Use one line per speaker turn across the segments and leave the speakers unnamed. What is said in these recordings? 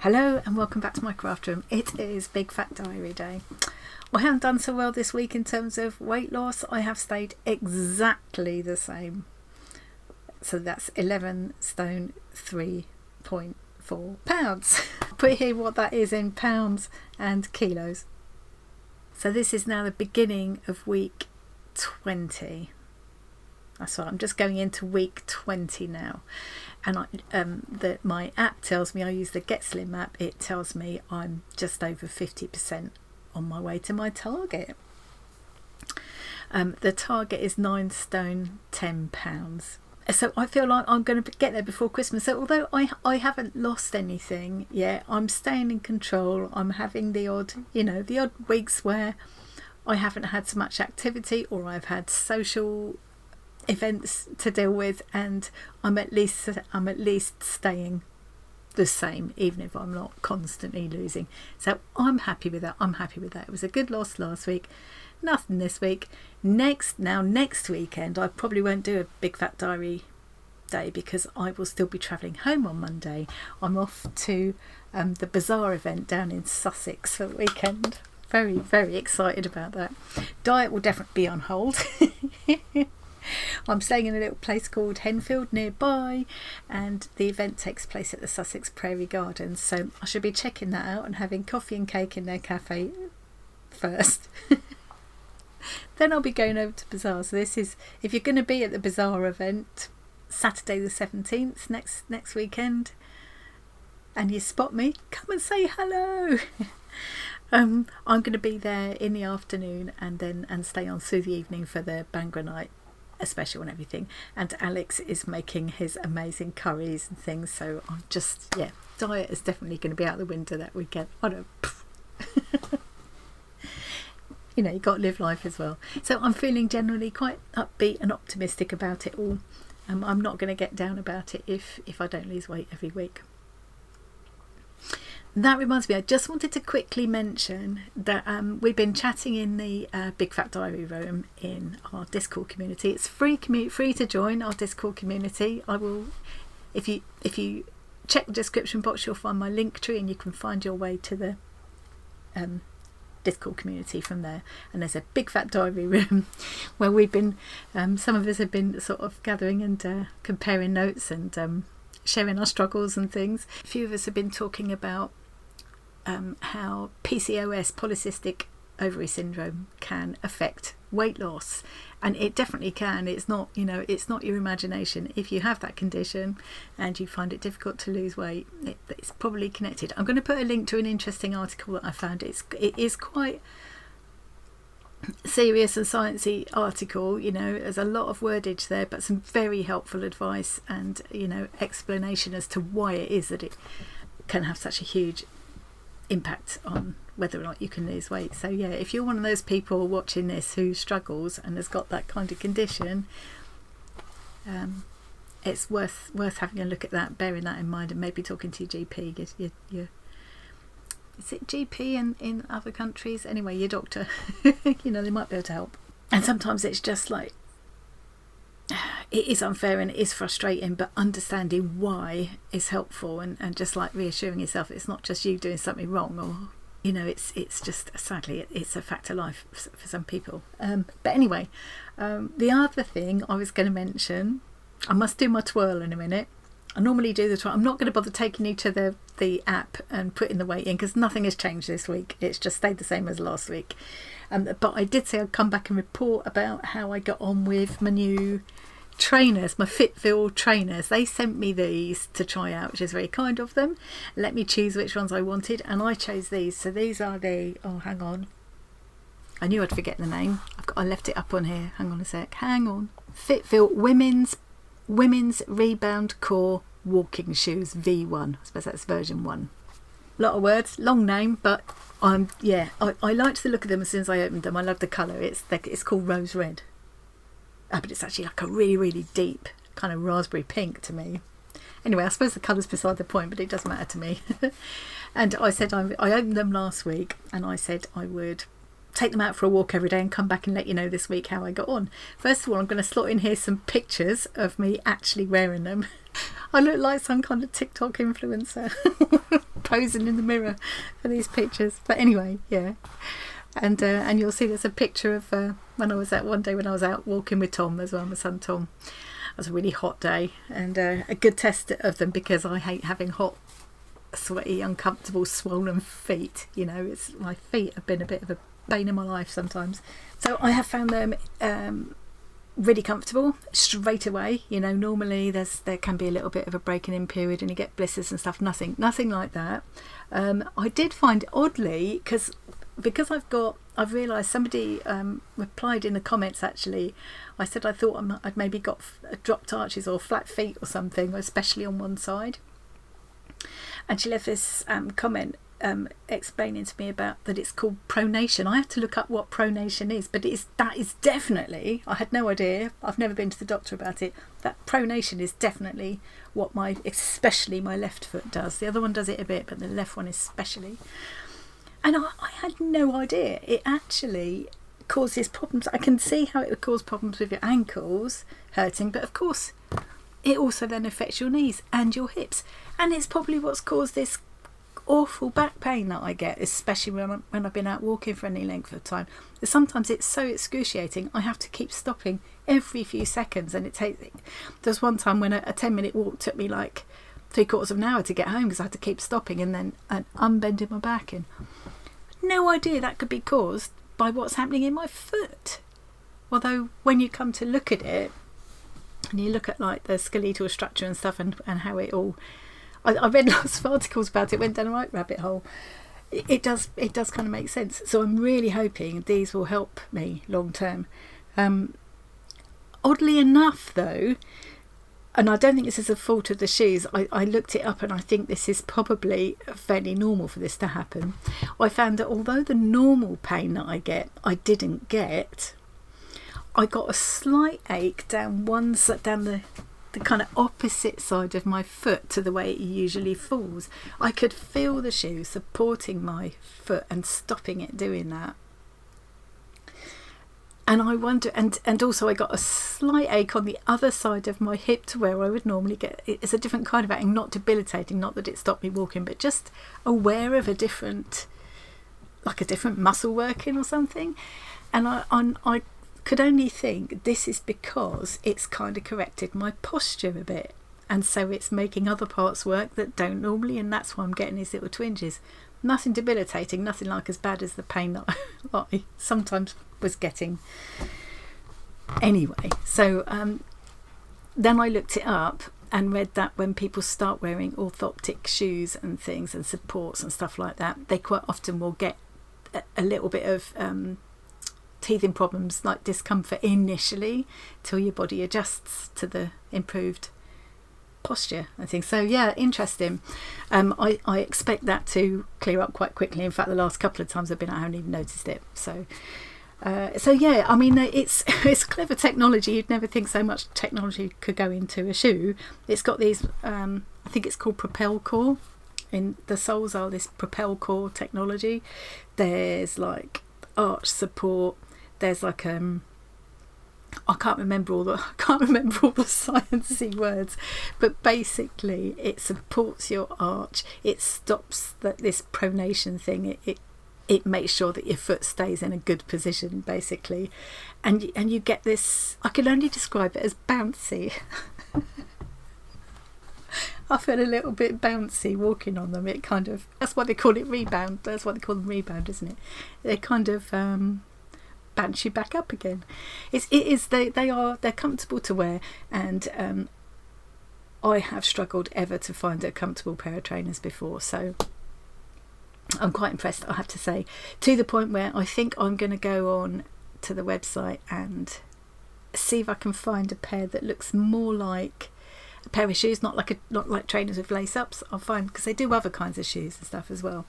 Hello and welcome back to my craft room. It is Big Fat Diary Day. I haven't done so well this week in terms of weight loss. I have stayed exactly the same. So that's 11 stone 3.4 pounds. Put here what that is in pounds and kilos. So this is now the beginning of week 20. That's right, I'm just going into week 20 now. And my app tells me, I use the Get Slim app, it tells me I'm just over 50% on my way to my target. The target is 9 stone 10 pounds. So I feel like I'm going to get there before Christmas. So although I haven't lost anything yet, I'm staying in control. I'm having the odd weeks where I haven't had so much activity, or I've had social events to deal with, and I'm at least staying the same, even if I'm not constantly losing. So I'm happy with that. It was a good loss last week, nothing this week. Next weekend I probably won't do a Big Fat Diary Day because I will still be travelling home on Monday. I'm off to the bazaar event down in Sussex for the weekend. Very, very excited about that. Diet will definitely be on hold. I'm staying in a little place called Henfield nearby, and the event takes place at the Sussex Prairie Gardens, so I should be checking that out and having coffee and cake in their cafe first. Then I'll be going over to Bazaar. So this is, if you're going to be at the Bazaar event Saturday the 17th next weekend and you spot me, come and say hello. I'm going to be there in the afternoon and stay on through the evening for the Bhangra night special and everything, and Alex is making his amazing curries and things, so I'm just, diet is definitely going to be out the window that weekend. I don't you've got to live life as well. So I'm feeling generally quite upbeat and optimistic about it all. I'm not going to get down about it if I don't lose weight every week. That reminds me, I just wanted to quickly mention that we've been chatting in the Big Fat Diary room in our Discord community. It's free to join our Discord community. I will, if you check the description box, you'll find my link tree and you can find your way to the Discord community from there. And there's a Big Fat Diary room where we've been, some of us have been sort of gathering and comparing notes and sharing our struggles and things. A few of us have been talking about how PCOS, polycystic ovary syndrome, can affect weight loss, and it definitely can. It's not your imagination. If you have that condition and you find it difficult to lose weight, it's probably connected. I'm going to put a link to an interesting article that I found. It is quite serious and sciencey article. There's a lot of wordage there, but some very helpful advice and explanation as to why it is that it can have such a huge impact on whether or not you can lose weight. So if you're one of those people watching this who struggles and has got that kind of condition, it's worth having a look at that, bearing that in mind, and maybe talking to your GP. Is it GP in other countries? Anyway, your doctor. They might be able to help. And sometimes it's just like, it is unfair and it is frustrating, but understanding why is helpful, and just like reassuring yourself it's not just you doing something wrong, or it's just, sadly, it's a fact of life for some people. But anyway, the other thing I was going to mention, I must do my twirl in a minute. I normally do the twirl. I'm not going to bother taking you to the app and putting the weight in because nothing has changed this week. It's just stayed the same as last week. But I did say I'd come back and report about how I got on with my new trainers, my Fitville trainers. They sent me these to try out, which is very kind of them. Let me choose which ones I wanted, and I chose these. So these are the, hang on, I knew I'd forget the name. I left it up on here. Hang on a sec. Hang on. Fitville women's rebound core walking shoes V1. I suppose that's version 1. A lot of words, long name, but I liked the look of them as soon as I opened them. I love the colour. It's called rose red. But it's actually like a really, really deep kind of raspberry pink to me. Anyway, I suppose the colour's beside the point, but it doesn't matter to me. And I said I opened them last week, and I said I would take them out for a walk every day and come back and let you know this week how I got on. First of all, I'm going to slot in here some pictures of me actually wearing them. I look like some kind of TikTok influencer. posing in the mirror for these pictures. But anyway, yeah. And you'll see there's a picture of when I was out walking with Tom as well, my son Tom. It was a really hot day, and a good test of them, because I hate having hot, sweaty, uncomfortable, swollen feet. You know, my feet have been a bit of a bane in my life sometimes. So I have found them really comfortable straight away. You know, normally there can be a little bit of a breaking in period and you get blisters and stuff. Nothing like that. I did find oddly, because I've realised somebody replied in the comments, actually. I said I thought I'd maybe got dropped arches or flat feet or something, especially on one side. And she left this comment explaining to me about that it's called pronation. I had to look up what pronation is, but that is definitely, I had no idea, I've never been to the doctor about it, that pronation is definitely what especially my left foot does. The other one does it a bit, but the left one especially. And I had no idea. It actually causes problems. I can see how it would cause problems with your ankles hurting, but of course it also then affects your knees and your hips. And it's probably what's caused this awful back pain that I get, especially when I've been out walking for any length of time. Sometimes it's so excruciating, I have to keep stopping every few seconds, and there's one time when a 10-minute walk took me like 3/4 of an hour to get home, because I had to keep stopping and unbending my back. And no idea that could be caused by what's happening in my foot. Although when you come to look at it, and you look at like the skeletal structure and stuff, and how it all, I read lots of articles about it, went down a right rabbit hole. It does kind of make sense. So I'm really hoping these will help me long term. Oddly enough though, and I don't think this is a fault of the shoes, I looked it up, and I think this is probably fairly normal for this to happen. I found that although the normal pain that I didn't get, I got a slight ache down the kind of opposite side of my foot to the way it usually falls. I could feel the shoe supporting my foot and stopping it doing that. And I wonder, and also I got a slight ache on the other side of my hip to where I would normally get. It's a different kind of aching, not debilitating, not that it stopped me walking, but just aware of a different muscle working or something. And I could only think this is because it's kind of corrected my posture a bit, and so it's making other parts work that don't normally, and that's why I'm getting these little twinges. Nothing debilitating, nothing like as bad as the pain that I sometimes was getting. Anyway, so then I looked it up and read that when people start wearing orthoptic shoes and things and supports and stuff like that, they quite often will get a little bit of teething problems, like discomfort initially, till your body adjusts to the improved posture, I think. So yeah, interesting. I expect that to clear up quite quickly. In fact, the last couple of times I've been out, I haven't even noticed it. So yeah, I mean, it's clever technology. You'd never think so much technology could go into a shoe. It's got these, I think it's called Propel Core. In the soles are this Propel Core technology. There's like arch support. There's like I can't remember all the sciencey words, but basically it supports your arch. It stops this pronation thing. It makes sure that your foot stays in a good position, basically, and you get this. I can only describe it as bouncy. I feel a little bit bouncy walking on them. It kind of, that's why they call it rebound. That's why they call them rebound, isn't it? They kind of bounce you back up again. They're comfortable to wear, and I have struggled ever to find a comfortable pair of trainers before, so I'm quite impressed, I have to say, to the point where I think I'm going to go on to the website and see if I can find a pair that looks more like a pair of shoes, not like trainers with lace ups. I'll find, because they do other kinds of shoes and stuff as well,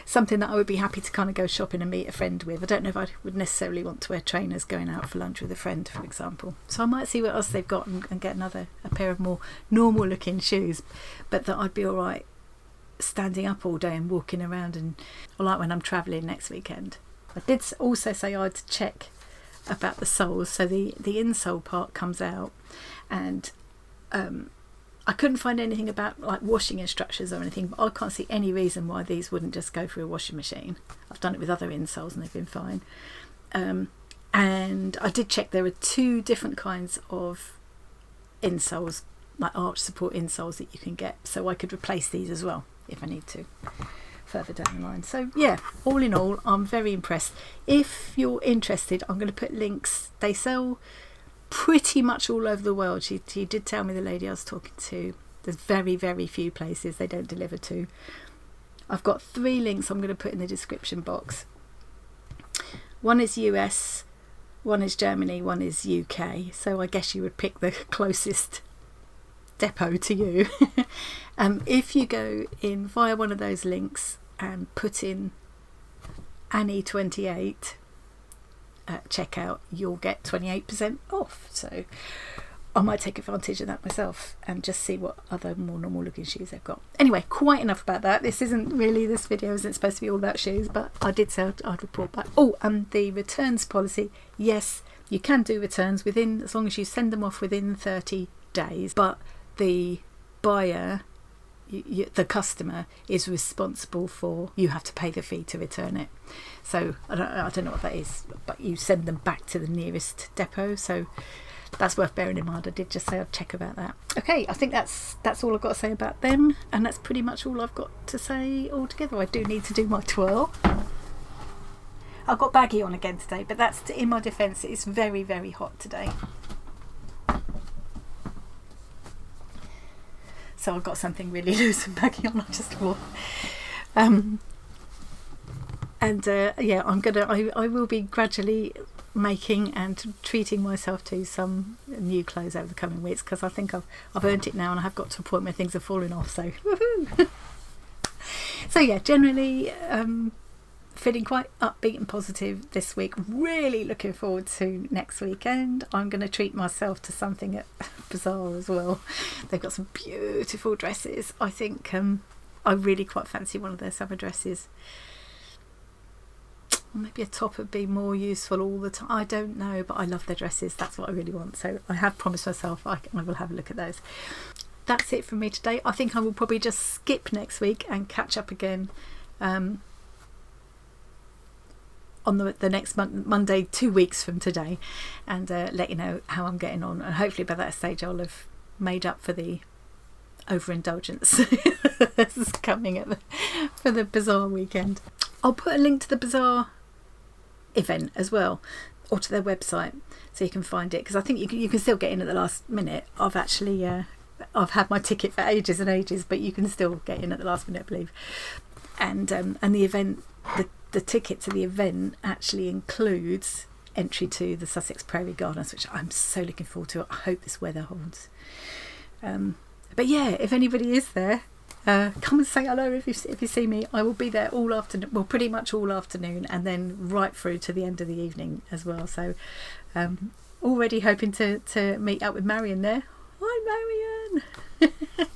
something that I would be happy to kind of go shopping and meet a friend with. I don't know if I would necessarily want to wear trainers going out for lunch with a friend, for example. So I might see what else they've got and get a pair of more normal looking shoes, but that I'd be all right standing up all day and walking around, and or like when I'm travelling next weekend. I did also say I'd check about the soles. So the insole part comes out, and I couldn't find anything about like washing instructions or anything, but I can't see any reason why these wouldn't just go through a washing machine. I've done it with other insoles and they've been fine. And I did check, there are 2 different kinds of insoles, like arch support insoles that you can get, so I could replace these as well if I need to further down the line. So yeah, all in all, I'm very impressed. If you're interested, I'm going to put links. They sell pretty much all over the world. She did tell me, the lady I was talking to, there's very, very few places they don't deliver to. I've got 3 links I'm going to put in the description box. One is US, one is Germany, one is UK. So I guess you would pick the closest depot to you. If you go in via one of those links and put in Annie28 at checkout, you'll get 28% off. So I might take advantage of that myself and just see what other more normal looking shoes they've got. Anyway, quite enough about that. This video isn't supposed to be all about shoes, but I did say I'd report back. Oh, the returns policy. Yes, you can do returns within, as long as you send them off within 30 days, but the buyer, the customer, is responsible for, you have to pay the fee to return it. So I don't know what that is, but you send them back to the nearest depot. So that's worth bearing in mind. I did just say I'd check about that. Okay, I think that's all I've got to say about them, and that's pretty much all I've got to say altogether. I do need to do my twirl. I've got baggy on again today, but that's in my defence. It's very, very hot today. So I've got something really loose and baggy on, I just wore. Yeah, I will be gradually making and treating myself to some new clothes over the coming weeks, because I think I've earned it now, and I have got to a point where things are falling off, so woohoo! So yeah, generally feeling quite upbeat and positive this week. Really looking forward to next weekend. I'm going to treat myself to something at Bazaar as well. They've got some beautiful dresses. I think I really quite fancy one of their summer dresses. Maybe a top would be more useful all the time. I don't know, but I love their dresses. That's what I really want. So I have promised myself I will have a look at those. That's it from me today. I think I will probably just skip next week and catch up again on the next Monday, 2 weeks from today, and let you know how I'm getting on. And hopefully by that stage I'll have made up for the overindulgence that's coming for the Bazaar weekend. I'll put a link to the Bazaar event as well, or to their website, so you can find it, because I think you can still get in at the last minute. I've actually I've had my ticket for ages and ages, but you can still get in at the last minute, I believe. And the event, the ticket to the event actually includes entry to the Sussex Prairie Gardens, which I'm so looking forward to. I hope this weather holds. But yeah, if anybody is there, come and say hello if you see me. I will be there all afternoon, well, pretty much all afternoon, and then right through to the end of the evening as well. So already hoping to meet up with Marion there. Hi Marion!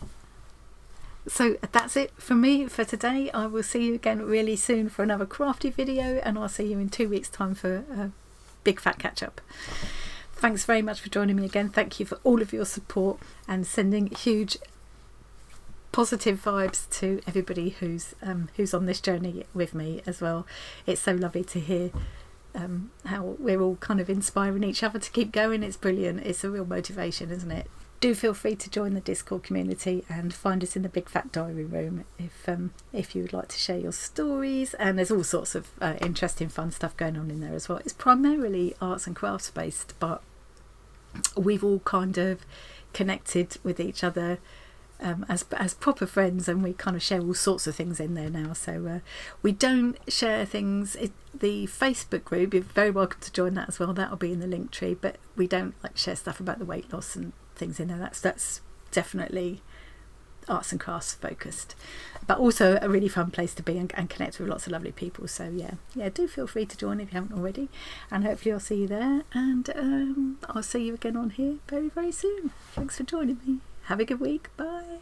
So that's it from me for today. I will see you again really soon for another crafty video, and I'll see you in 2 weeks time for a big fat catch up. Thanks very much for joining me again. Thank you for all of your support and sending huge positive vibes to everybody who's on this journey with me as well. It's so lovely to hear how we're all kind of inspiring each other to keep going. It's brilliant. It's a real motivation, isn't it? Do feel free to join the Discord community and find us in the Big Fat Diary Room if you would like to share your stories. And there's all sorts of interesting fun stuff going on in there as well. It's primarily arts and crafts based, but we've all kind of connected with each other as proper friends, and we kind of share all sorts of things in there now. So we don't share things. The Facebook group, you're very welcome to join that as well. That'll be in the link tree, but we don't like share stuff about the weight loss and things in there. That's definitely arts and crafts focused, but also a really fun place to be and connect with lots of lovely people. So yeah, do feel free to join if you haven't already, and hopefully I'll see you there, and I'll see you again on here very, very soon. Thanks for joining me. Have a good week. Bye.